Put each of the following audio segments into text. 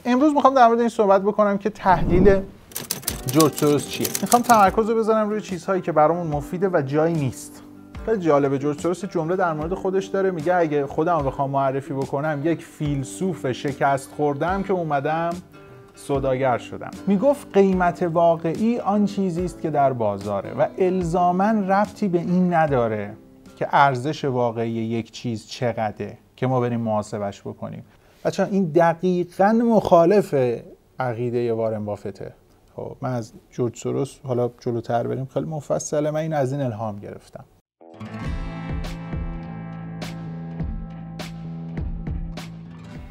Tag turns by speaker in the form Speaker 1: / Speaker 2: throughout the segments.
Speaker 1: امروز میخوام در مورد این صحبت بکنم که تحلیل جورج سوروس چیه. میخوام تمرکز رو بذارم روی چیزهایی که برامون مفیده و جایی نیست. خیلی جالبه، جورج سوروس جمله در مورد خودش داره، میگه اگه خودم رو بخوام معرفی بکنم یک فیلسوف شکست خوردم که اومدم سوداگر شدم. میگفت قیمت واقعی آن چیزی است که در بازاره و الزاماً ربطی به این نداره که ارزش واقعی یک چیز چقدره که ما بریم محاسبش بکنیم. بچه‌ها این دقیقاً مخالف عقیده وارن بافته. خب من از جورج سوروس حالا جلوتر بریم خیلی مفصله، من این از این الهام گرفتم.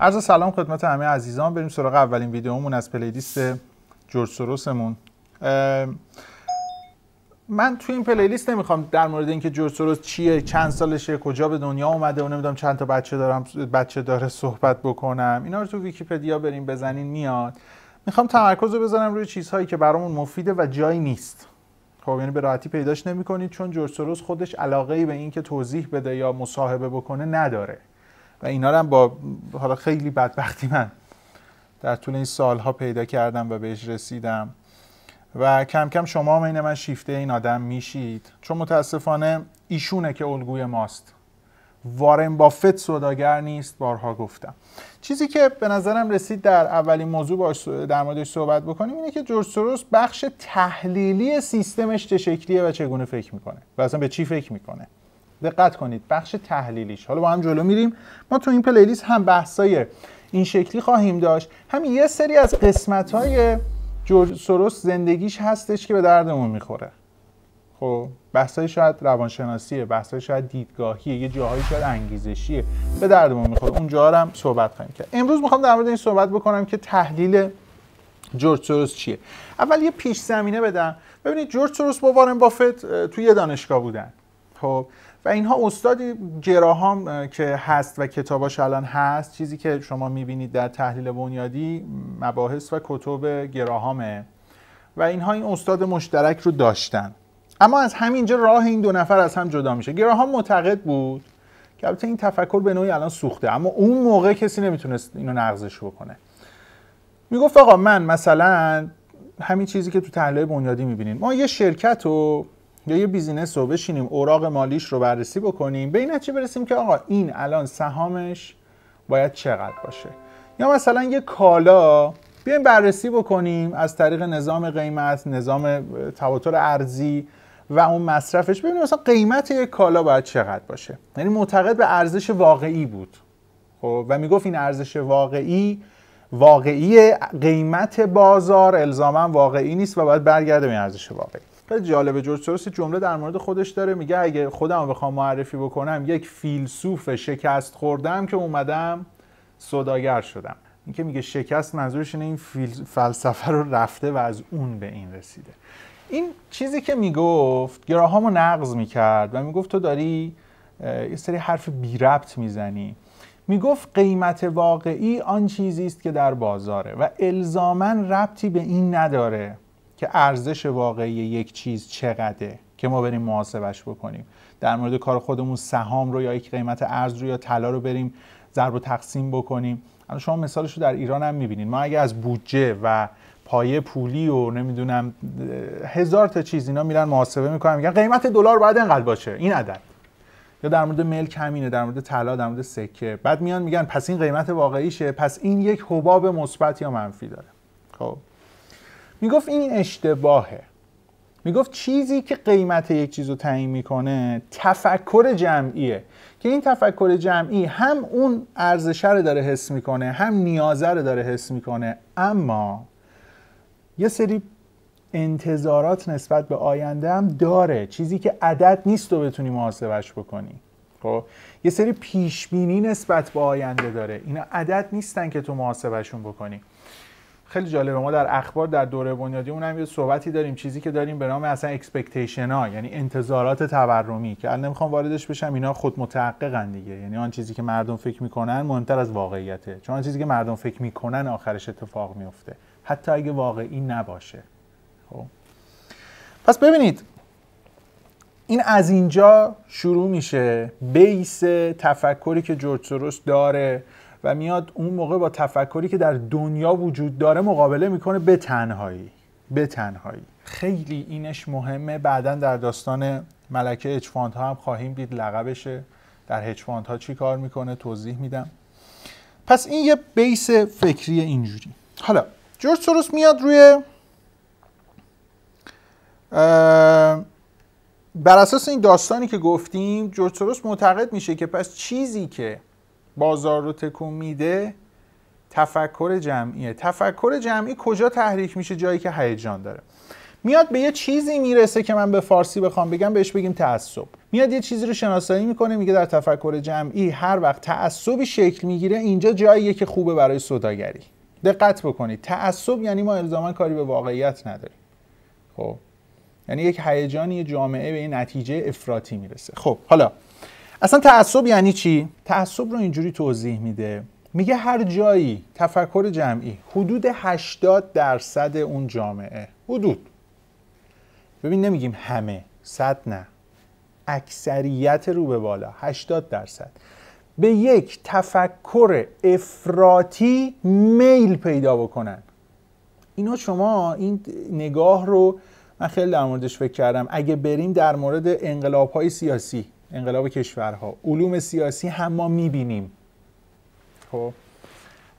Speaker 1: عرض سلام خدمت همه عزیزان. بریم سراغ اولین ویدیومون از پلیلیست جورج سوروسمون. من توی این پلیلیست نمیخوام در مورد اینکه جورج سوروس چیه، چند سالشه، کجا به دنیا اومده و نمیدونم چند تا بچه داره صحبت بکنم. اینا رو تو ویکی‌پدیا بریم بزنین میاد. میخوام تمرکز رو بذارم روی چیزهایی که برامون مفیده و جایی نیست. خب یعنی به راحتی پیداش نمی‌کنید، چون جورج سوروس خودش علاقه‌ای به این که توضیح بده یا مصاحبه بکنه نداره. و اینا رو هم با حالا خیلی بدبختی من در طول این سالها پیدا کردم و بهش رسیدم و کم کم شما هم این من شیفته این آدم میشید، چون متاسفانه ایشونه که الگوی ماست. وارن بافت سوداگر نیست، بارها گفتم. چیزی که به نظرم رسید در اولین موضوع باش در موردش صحبت بکنیم اینه که جورج سوروس بخش تحلیلی سیستمش چه شکلیه و چگونه فکر میکنه و اصلا به چی فکر میکنه. دقت کنید، بخش تحلیلیش. حالا با هم جلو میریم. ما تو این پلیلیست هم بحثای این شکلی خواهیم داشت، هم یه سری از قسمت‌های جورج سوروس زندگیش هستش که به دردمون میخوره. خب بحثای شاید روانشناسیه، بحثای شاید دیدگاهیه، یه جاهایی شاید انگیزشیه، به دردمون میخوره. اونجا هم صحبت خواهیم کرد. امروز میخوام در مورد این صحبت بکنم که تحلیل جورج سوروس چیه. اول یه پیش زمینه بدم. ببینید جورج سوروس با وارن بافت توی یه دانشگاه بودن. خب و اینها استادی گراهام که هست و کتاباش الان هست، چیزی که شما میبینید در تحلیل بنیادی مباحث و کتب گراهامه و اینها این استاد مشترک رو داشتن. اما از همینجا راه این دو نفر از هم جدا میشه. گراهام معتقد بود که البته این تفکر به نوعی الان سوخته، اما اون موقع کسی نمیتونست اینو نقضش بکنه. میگفت آقا من مثلا همین چیزی که تو تحلیل بنیادی میبینید، ما یه شرکت رو یا یه بیزینس رو بشینیم اوراق مالیش رو بررسی بکنیم، به این نتیجه برسیم که آقا این الان سهامش باید چقدر باشه. یا مثلا یه کالا بیایم بررسی بکنیم از طریق نظام قیمت، نظام تواتر ارزی و اون مصرفش، ببینیم مثلا قیمت یک کالا باید چقدر باشه. یعنی معتقد به ارزش واقعی بود. خب و میگفت این ارزش واقعی قیمت بازار الزاما واقعی نیست و باید برگرده به ارزش واقعی. خیلی جالبه، جورج سوروس جمله در مورد خودش داره، میگه اگه خودم رو بخوام معرفی بکنم یک فیلسوف شکست خوردم که اومدم سوداگر شدم. این که میگه شکست منظورش اینه این فلسفه رو رفته و از اون به این رسیده. این چیزی که میگفت گراهامو نقض میکرد و میگفت تو داری یه سری حرف بی ربط میزنی. میگفت قیمت واقعی آن چیزی است که در بازاره و الزاماً ربطی به این نداره که ارزش واقعی یک چیز چقدره که ما بریم محاسبش بکنیم. در مورد کار خودمون سهام رو یا یک قیمت ارز رو یا طلا رو بریم ضرب و تقسیم بکنیم. الان شما مثالش رو در ایران هم می‌بینید. ما اگه از بودجه و پایه پولی و نمیدونم هزار تا چیز اینا میرن محاسبه میکنن، میگن قیمت دلار باید اینقدر باشه، این عدد. یا در مورد ملک همینه، در مورد طلا، در مورد سکه. بعد میان میگن پس این قیمت واقعیشه، پس این یک حباب مثبت یا منفی داره. خب میگفت این اشتباهه. میگفت چیزی که قیمت یک چیز رو تعیین میکنه تفکر جمعیه که این تفکر جمعی هم اون ارزش رو داره حس میکنه، هم نیازه رو داره حس میکنه، اما یه سری انتظارات نسبت به آینده هم داره، چیزی که عدد نیست رو بتونی محاسبش بکنی. خب یه سری پیش بینی نسبت به آینده داره، اینا عدد نیستن که تو محاسبهشون بکنی. خیلی جالبه، ما در اخبار در دوره بنیادی اون هم یه صحبتی داریم، چیزی که داریم به نام اصلا اکسپکتیشن ها، یعنی انتظارات تورمی، که الان نمیخوام واردش بشم، اینا خود متحققن دیگه. یعنی آن چیزی که مردم فکر میکنن مهمتر از واقعیته، چون آن چیزی که مردم فکر میکنن آخرش اتفاق میفته، حتی اگه واقعی نباشه. خب پس ببینید این از اینجا شروع میشه، بیس تفکری که جورج سوروس داره و میاد اون موقع با تفکری که در دنیا وجود داره مقابله میکنه به تنهایی. خیلی اینش مهمه. بعداً در داستان ملکه هج‌فاندها هم خواهیم دید لقبشه، در هج‌فاندها چی کار میکنه توضیح میدم. پس این یه بیس فکری اینجوری. حالا جورج سوروس میاد روی بر اساس این داستانی که گفتیم جورج سوروس معتقد میشه که پس چیزی که بازار رو تکون میده تفکر جمعیه. تفکر جمعی کجا تحریک میشه؟ جایی که هیجان داره. میاد به یه چیزی میرسه که من به فارسی بخوام بگم بهش بگیم تعصب. میاد یه چیزی رو شناسایی میکنه، میگه در تفکر جمعی هر وقت تعصبی شکل میگیره اینجا جاییه که خوبه برای سوداگری. دقت بکنید، تعصب یعنی ما الزاما کاری به واقعیت نداریم. خب یعنی یک هیجانی جامعه به این نتیجه افراطی میرسه. خب حالا اصلا تعصب یعنی چی؟ تعصب رو اینجوری توضیح میده، میگه هر جایی تفکر جمعی حدود 80% اون جامعه، حدود، ببین نمیگیم همه، 100 نه، اکثریت رو به بالا 80% به یک تفکر افراطی میل پیدا بکنن. اینا شما این نگاه رو من خیلی در موردش فکر کردم. اگه بریم در مورد انقلاب‌های سیاسی، انقلاب کشورها، علوم سیاسی هم ما میبینیم. خب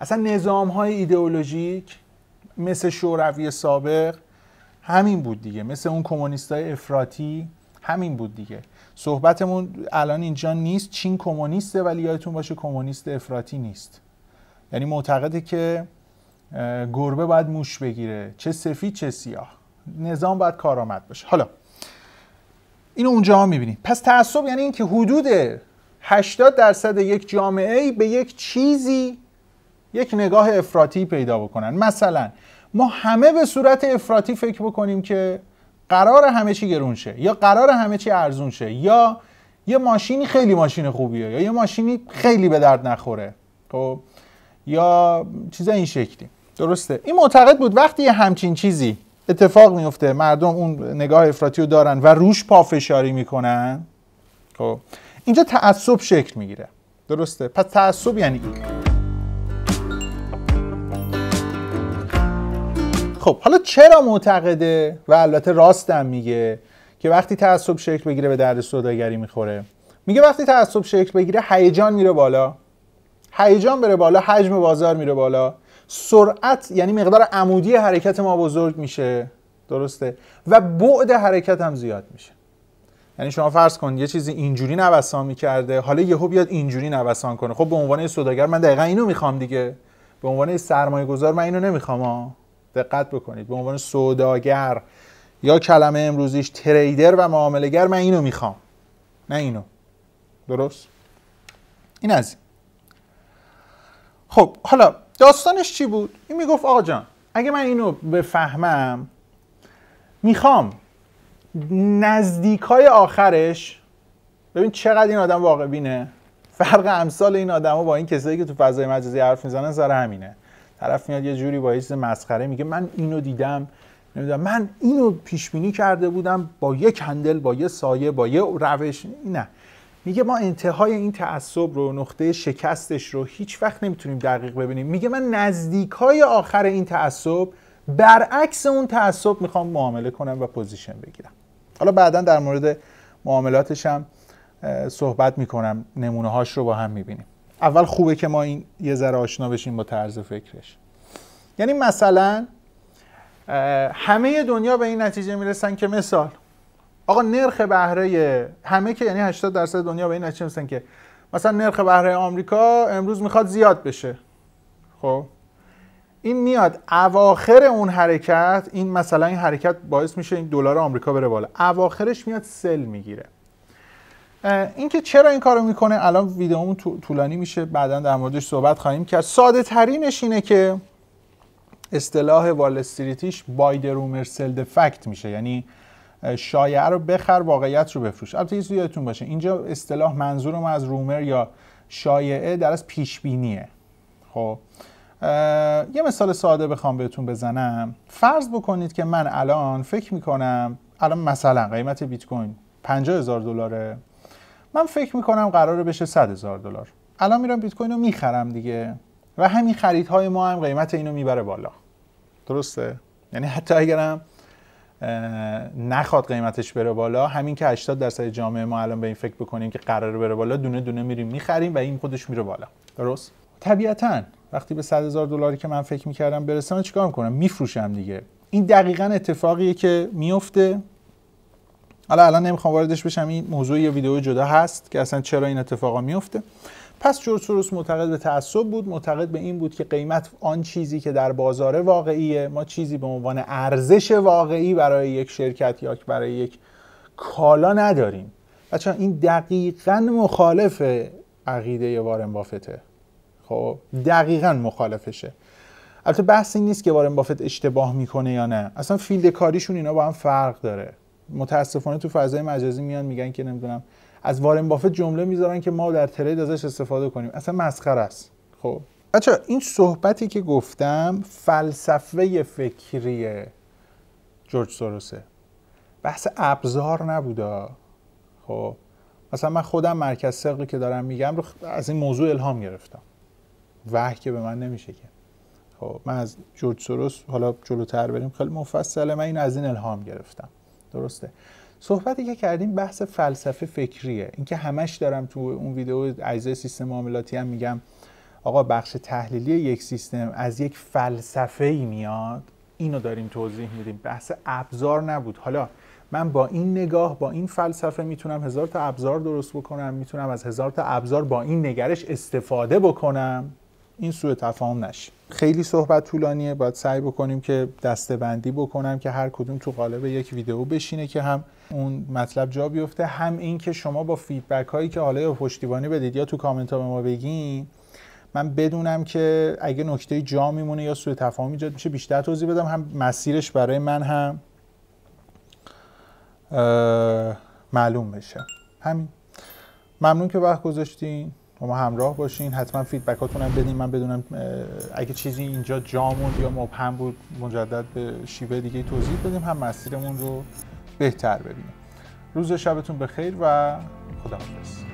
Speaker 1: اصلا نظام‌های ایدئولوژیک مثل شوروی سابق همین بود دیگه، مثل اون کمونیستای افراطی همین بود دیگه. صحبتمون الان اینجا نیست چین کمونیسته، ولی یادتون باشه کمونیست افراطی نیست. یعنی معتقده که گربه باید موش بگیره، چه سفید چه سیاه، نظام باید کارآمد باشه. حالا اینو اونجا هم میبینیم. پس تعصب یعنی این که حدود 80% یک جامعه به یک چیزی یک نگاه افراطی پیدا بکنن. مثلا ما همه به صورت افراطی فکر بکنیم که قرار همه چی گرون شه، یا قرار همه چی ارزون شه، یا یه ماشینی خیلی ماشین خوبیه، یا یه ماشینی خیلی به درد نخوره، خب یا چیزا این شکلی. درسته؟ این معتقد بود وقتی یه همچین چیزی اتفاق میفته، مردم اون نگاه افراطی رو دارن و روش پافشاری میکنن، خب اینجا تعصب شکل میگیره. درسته؟ پس تعصب یعنی این. خب حالا چرا معتقده و البته راستم میگه که وقتی تعصب شکل بگیره به درد سوداگری میخوره؟ میگه وقتی تعصب شکل بگیره هیجان میره بالا، هیجان بره بالا، حجم بازار میره بالا، سرعت یعنی مقدار عمودی حرکت ما بزرگ میشه. درسته؟ و بعد حرکت هم زیاد میشه. یعنی شما فرض کن یه چیزی اینجوری نوسان میکرده، حالا یهو بیاد اینجوری نوسان کنه. خب به عنوان سوداگر من دقیقاً اینو میخوام دیگه، به عنوان سرمایه گذار من اینو نمیخوام. دقت بکنید، به عنوان سوداگر یا کلمه امروزیش تریدر و معامله‌گر من اینو میخوام، نه اینو. درست؟ این از این. خب حالا داستانش چی بود؟ این میگفت آقا جان اگه من اینو بفهمم میخوام نزدیکای آخرش، ببین چقدر این آدم واقع بینه، فرق امثال این آدم‌ها با این کسایی که تو فضای مجازی حرف میزنن سر همینه. طرف میاد یه جوری با یه چیز مسخره میگه من اینو دیدم، نمیدونم من اینو پیش بینی کرده بودم با یه کندل، با یه سایه، با یه روش. نه، میگه ما انتهای این تعصب رو، نقطه شکستش رو هیچ وقت نمیتونیم دقیق ببینیم. میگه من نزدیکای آخر این تعصب برعکس اون تعصب میخوام معامله کنم و پوزیشن بگیرم. حالا بعداً در مورد معاملاتش هم صحبت میکنم، نمونه هاش رو با هم میبینیم. اول خوبه که ما این یه ذره آشنا بشیم با طرز فکرش. یعنی مثلا همه دنیا به این نتیجه میرسن که مثال آقا نرخ بهره همه که یعنی 80% دنیا به این نتیجه میرسن که مثلا نرخ بهره آمریکا امروز میخواد زیاد بشه. خب این میاد اواخر اون حرکت، این مثلا این حرکت باعث میشه این دلار آمریکا بره بالا، اواخرش میاد سل میگیره. این که چرا این کارو میکنه الان ویدئومون طولانی میشه، بعداً در موردش صحبت خواهیم کرد. ساده ترینش اینه که اصطلاح وال استریتیش بای د رومر سل د فکت میشه، یعنی شایعه رو بخر واقعیت رو بفروش. البته یه یادتون باشه اینجا اصطلاح منظورم از رومر یا شایعه در از پیش بینیه. خب یه مثال ساده بخوام بهتون بزنم، فرض بکنید که من الان فکر میکنم الان مثلا قیمت بیت کوین $50,000، من فکر میکنم قراره بشه $100,000. الان میرم بیت کوین رو میخرم دیگه و همین خریدهای ما هم قیمت اینو میبره بالا. درسته؟ یعنی حتی اگرم نخواد قیمتش بره بالا، همین که 80% جامعه ما الان به این فکر بکنیم که قراره بره بالا، دونه دونه میریم میخریم و این خودش میره بالا. درست؟ طبیعتاً وقتی به $100,000 که من فکر میکردم برسم چیکار میکنم؟ میفروشم دیگه. این دقیقاً اتفاقیه که میفته. حالا الان نمیخوام واردش بشم، این موضوع یه ویدیو جدا هست که اصلا چرا این اتفاقا میفته. پس جورج سوروس معتقد به تعصب بود، معتقد به این بود که قیمت آن چیزی که در بازار واقعیه، ما چیزی به عنوان ارزش واقعی برای یک شرکت یا برای یک کالا نداریم. بچه‌ها این دقیقاً مخالف عقیده وارن بافته. خب دقیقاً مخالفشه. البته بحث این نیست که وارن بافت اشتباه میکنه یا نه، اصلا فیلد کاریشون اینا با هم فرق داره. متاسفانه تو فضای مجازی میان میگن که نمیدونم از وارن بافت جمله میذارن که ما در ترید ازش استفاده کنیم، اصلا مسخره است. خب بچه‌ها این صحبتی که گفتم فلسفه فکری جورج سوروسه، بحث ابزار نبوده. خب مثلا من خودم مرکز ثقلی که دارم میگم رو از این موضوع الهام گرفتم، وحی که به من نمیشه که. خب من از جورج سوروس، حالا جلوتر بریم خیلی مفصله، من این از این الهام گرفتم. درسته؟ صحبتی که کردیم بحث فلسفه فکریه. اینکه همش دارم تو اون ویدیو اجزای سیستم معاملاتی هم میگم آقا بخش تحلیلی یک سیستم از یک فلسفه‌ای میاد، اینو داریم توضیح میدیم. بحث ابزار نبود. حالا من با این نگاه، با این فلسفه میتونم 1000 تا ابزار درست بکنم، میتونم از 1000 تا ابزار با این نگرش استفاده بکنم. این سوء تفاهم نشه. خیلی صحبت طولانیه، باید سعی بکنیم که دسته‌بندی بکنم که هر کدوم تو قالب یک ویدیو بشینه که هم اون مطلب جا بیفته، هم این که شما با فیدبک هایی که حالا پشتیبانی بدید یا تو کامنت ها به ما بگین، من بدونم که اگه نکته جا میمونه یا سوء تفاهم ایجاد میشه بیشتر توضیح بدم، هم مسیرش برای من هم معلوم بشه. همین. ممنون که وقت گذاشتین، با ما همراه باشین. حتما فیدبکاتون هم بدین، من بدونم اگه چیزی اینجا جا موند یا مبهم بود مجدد به شیوه دیگه توضیح بدیم، هم مسیرمون رو بهتر ببینیم. روز و شبتون بخیر و خداحافظ.